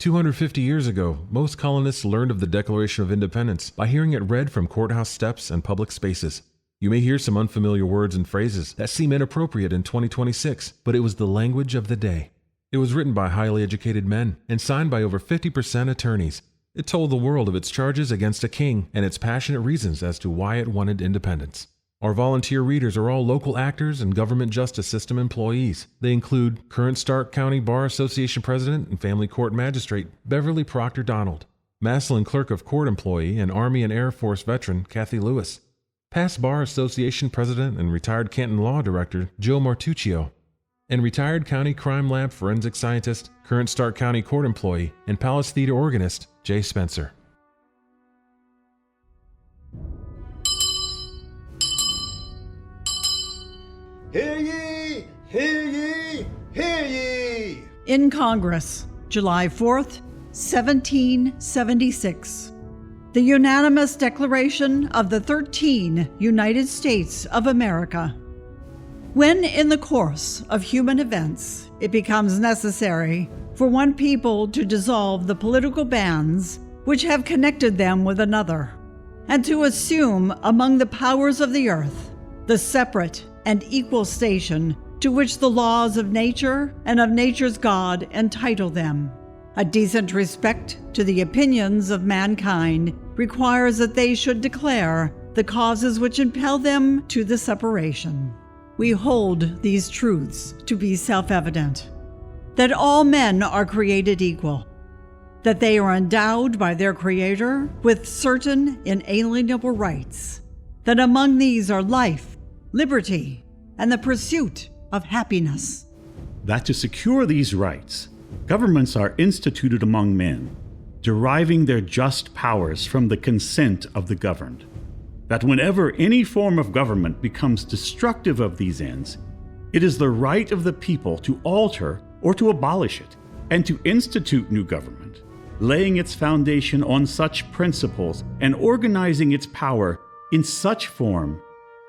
250 years ago, most colonists learned of the Declaration of Independence by hearing it read from courthouse steps and public spaces. You may hear some unfamiliar words and phrases that seem inappropriate in 2026, but it was the language of the day. It was written by highly educated men and signed by over 50% attorneys. It told the world of its charges against a king and its passionate reasons as to why it wanted independence. Our volunteer readers are all local actors and government justice system employees. They include current Stark County Bar Association President and Family Court Magistrate Beverly Proctor Donald, Massillon Clerk of Court employee and Army and Air Force veteran Kathy Lewis, past Bar Association President and retired Canton Law Director Joe Martuccio, and retired County Crime Lab forensic scientist, current Stark County Court employee, and Palace Theater organist Jay Spencer. Hear ye! Hear ye! Hear ye! In Congress, July 4th, 1776. The unanimous declaration of the 13 United States of America. When in the course of human events it becomes necessary for one people to dissolve the political bands which have connected them with another, and to assume among the powers of the earth the separate and equal station to which the laws of nature and of nature's God entitle them, a decent respect to the opinions of mankind requires that they should declare the causes which impel them to the separation. We hold these truths to be self-evident, that all men are created equal, that they are endowed by their Creator with certain inalienable rights, that among these are life, liberty, and the pursuit of happiness. That to secure these rights, governments are instituted among men, deriving their just powers from the consent of the governed. That whenever any form of government becomes destructive of these ends, it is the right of the people to alter or to abolish it, and to institute new government, laying its foundation on such principles and organizing its power in such form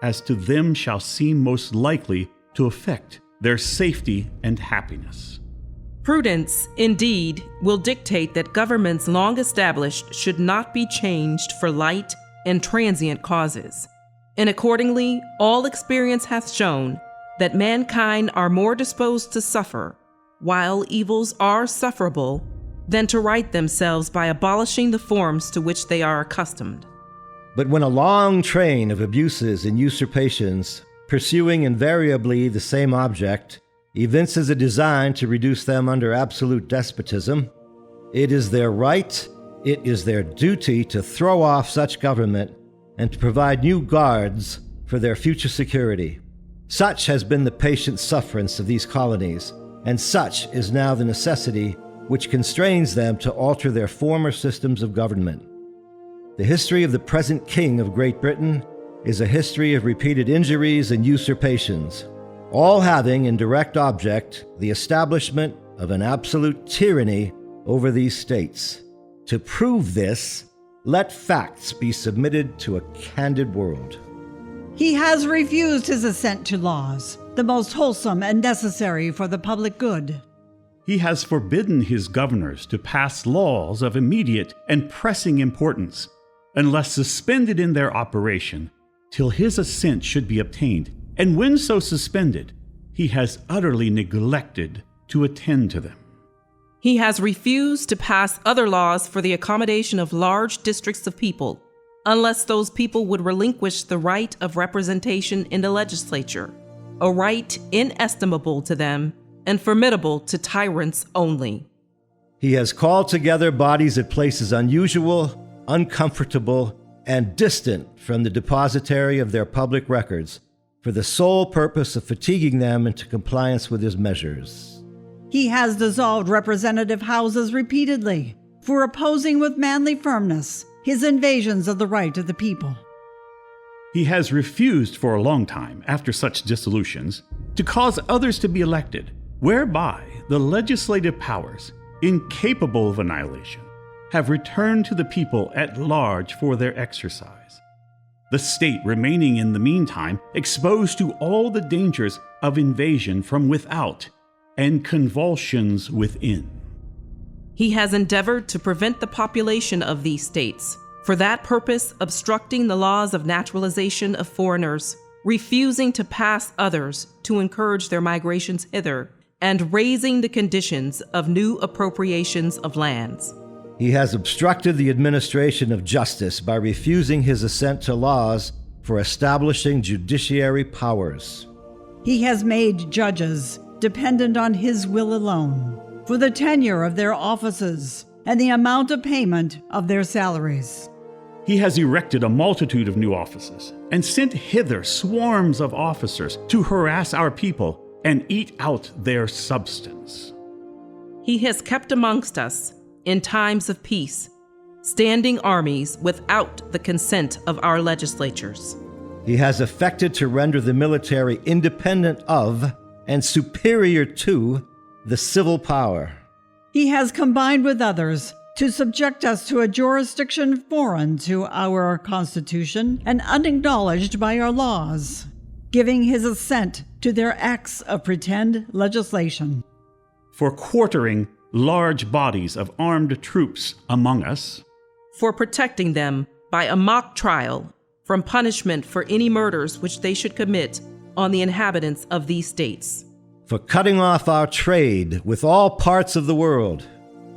as to them shall seem most likely to affect their safety and happiness. Prudence, indeed, will dictate that governments long established should not be changed for light and transient causes. And accordingly, all experience hath shown that mankind are more disposed to suffer, while evils are sufferable, than to right themselves by abolishing the forms to which they are accustomed. But when a long train of abuses and usurpations, pursuing invariably the same object, evinces a design to reduce them under absolute despotism, it is their right, it is their duty to throw off such government and to provide new guards for their future security. Such has been the patient sufferance of these colonies, and such is now the necessity which constrains them to alter their former systems of government. The history of the present King of Great Britain is a history of repeated injuries and usurpations, all having in direct object the establishment of an absolute tyranny over these states. To prove this, let facts be submitted to a candid world. He has refused his assent to laws, the most wholesome and necessary for the public good. He has forbidden his governors to pass laws of immediate and pressing importance, unless suspended in their operation, till his assent should be obtained, and when so suspended, he has utterly neglected to attend to them. He has refused to pass other laws for the accommodation of large districts of people, unless those people would relinquish the right of representation in the legislature, a right inestimable to them and formidable to tyrants only. He has called together bodies at places unusual, uncomfortable, and distant from the depositary of their public records, for the sole purpose of fatiguing them into compliance with his measures. He has dissolved representative houses repeatedly for opposing with manly firmness his invasions of the right of the people. He has refused for a long time, after such dissolutions, to cause others to be elected, whereby the legislative powers, incapable of annihilation, have returned to the people at large for their exercise. The state remaining in the meantime exposed to all the dangers of invasion from without and convulsions within. He has endeavored to prevent the population of these states, for that purpose obstructing the laws of naturalization of foreigners, refusing to pass others to encourage their migrations hither, and raising the conditions of new appropriations of lands. He has obstructed the administration of justice by refusing his assent to laws for establishing judiciary powers. He has made judges dependent on his will alone for the tenure of their offices and the amount of payment of their salaries. He has erected a multitude of new offices and sent hither swarms of officers to harass our people and eat out their substance. He has kept amongst us, in times of peace, standing armies without the consent of our legislatures. He has affected to render the military independent of and superior to the civil power. He has combined with others to subject us to a jurisdiction foreign to our Constitution and unacknowledged by our laws, giving his assent to their acts of pretend legislation. For quartering large bodies of armed troops among us, For protecting them by a mock trial from punishment for any murders which they should commit on the inhabitants of these states. For cutting off our trade with all parts of the world.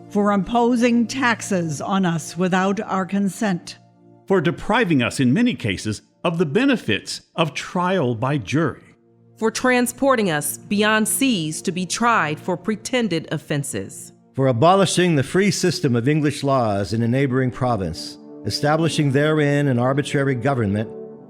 For imposing taxes on us without our consent. for depriving us in many cases of the benefits of trial by jury. For transporting us beyond seas to be tried for pretended offenses. For abolishing the free system of English laws in a neighboring province, establishing therein an arbitrary government,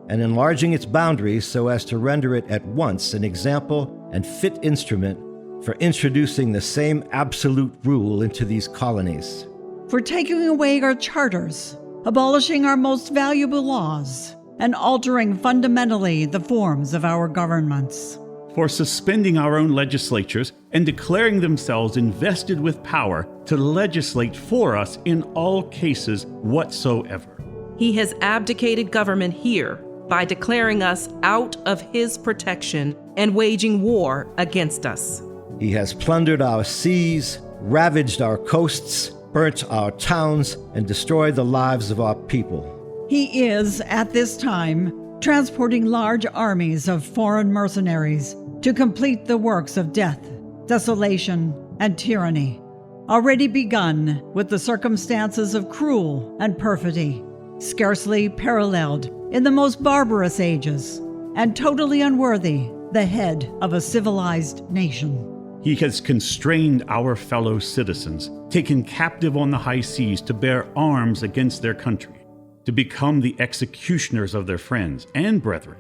and enlarging its boundaries so as to render it at once an example and fit instrument for introducing the same absolute rule into these colonies. For taking away our charters, abolishing our most valuable laws, and altering fundamentally the forms of our governments. For suspending our own legislatures and declaring themselves invested with power to legislate for us in all cases whatsoever. He has abdicated government here by declaring us out of his protection and waging war against us. He has plundered our seas, ravaged our coasts, burnt our towns, and destroyed the lives of our people. He is, at this time, transporting large armies of foreign mercenaries to complete the works of death, desolation, and tyranny, already begun with the circumstances of cruel and perfidy, scarcely paralleled in the most barbarous ages, and totally unworthy the head of a civilized nation. He has constrained our fellow citizens, taken captive on the high seas to bear arms against their country, to become the executioners of their friends and brethren,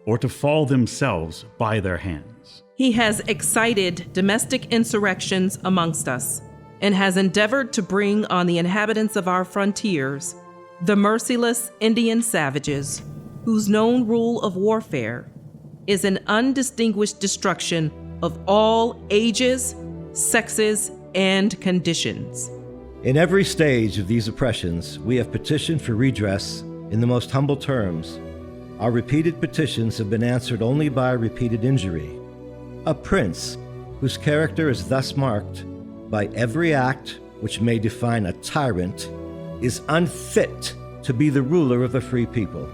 or to fall themselves by their hands. He has excited domestic insurrections amongst us, and has endeavored to bring on the inhabitants of our frontiers the merciless Indian savages, whose known rule of warfare is an undistinguished destruction of all ages, sexes, and conditions. In every stage of these oppressions, we have petitioned for redress in the most humble terms. Our repeated petitions have been answered only by repeated injury. A prince whose character is thus marked by every act which may define a tyrant is unfit to be the ruler of a free people.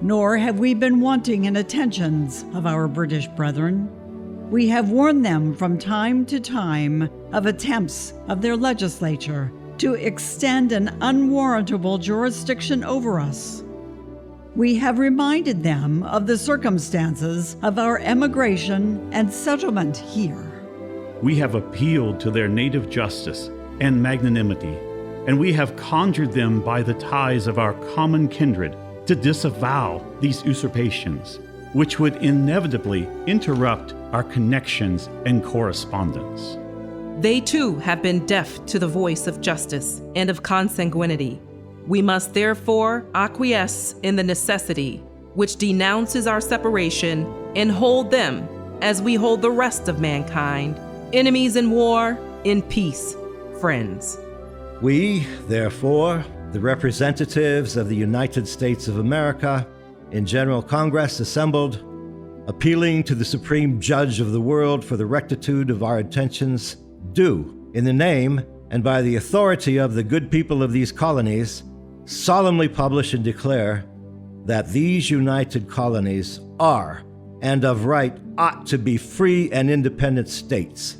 Nor have we been wanting in attentions of our British brethren. We have warned them from time to time of attempts of their legislature to extend an unwarrantable jurisdiction over us. We have reminded them of the circumstances of our emigration and settlement here. We have appealed to their native justice and magnanimity, and we have conjured them by the ties of our common kindred to disavow these usurpations, which would inevitably interrupt our connections and correspondence. They too have been deaf to the voice of justice and of consanguinity. We must therefore acquiesce in the necessity which denounces our separation and hold them, as we hold the rest of mankind, enemies in war, in peace, friends. We, therefore, the representatives of the United States of America, in General Congress assembled, appealing to the Supreme Judge of the world for the rectitude of our intentions, do, in the name and by the authority of the good people of these colonies, solemnly publish and declare that these united colonies are, and of right ought to be, free and independent states.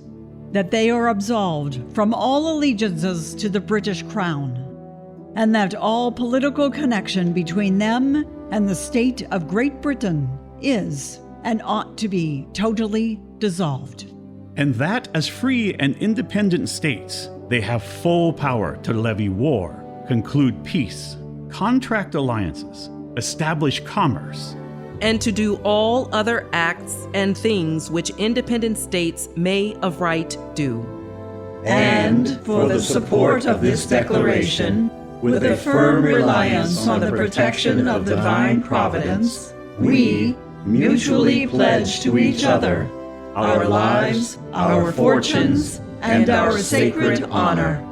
That they are absolved from all allegiances to the British Crown, and that all political connection between them and the state of Great Britain is and ought to be totally dissolved. And that as free and independent states, they have full power to levy war, conclude peace, contract alliances, establish commerce, and to do all other acts and things which independent states may of right do. And for the support of this declaration, with a firm reliance on the protection of divine providence, we mutually pledge to each other our lives, our fortunes, and our sacred honor.